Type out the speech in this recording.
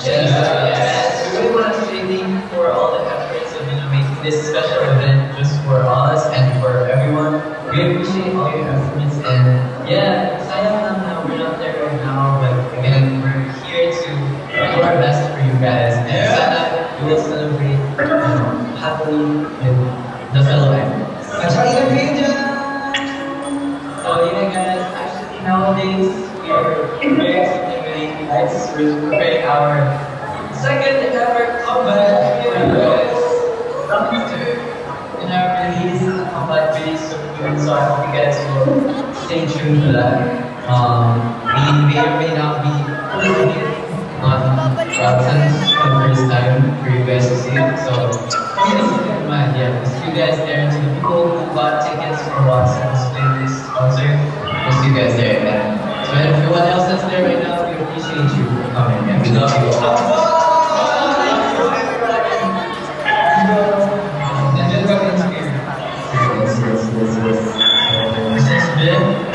Yes. We really want to say thank you for all the efforts of making this special event just for us and for everyone. We appreciate all your efforts and yeah, sayang lang na we're not there right now, but again, we're here to do our best for you guys and sana you will celebrate happily with the fellow actors. At saka ilan kayo dyan? So yeah guys, actually nowadays we are preparing something really nice. We're preparing our second ever comeback video guys. In our release comeback really soon, so I hope you guys will stay tuned for that. We may or may not be on since for the first time for you guys to see it. So please keep in mind, yeah, we'll see you guys there. To the people who bought tickets for Watson's playlist concert, we'll see you guys there. And so everyone else that's there right now, we appreciate you for coming and we love you all. And just come in here. Yes. This has been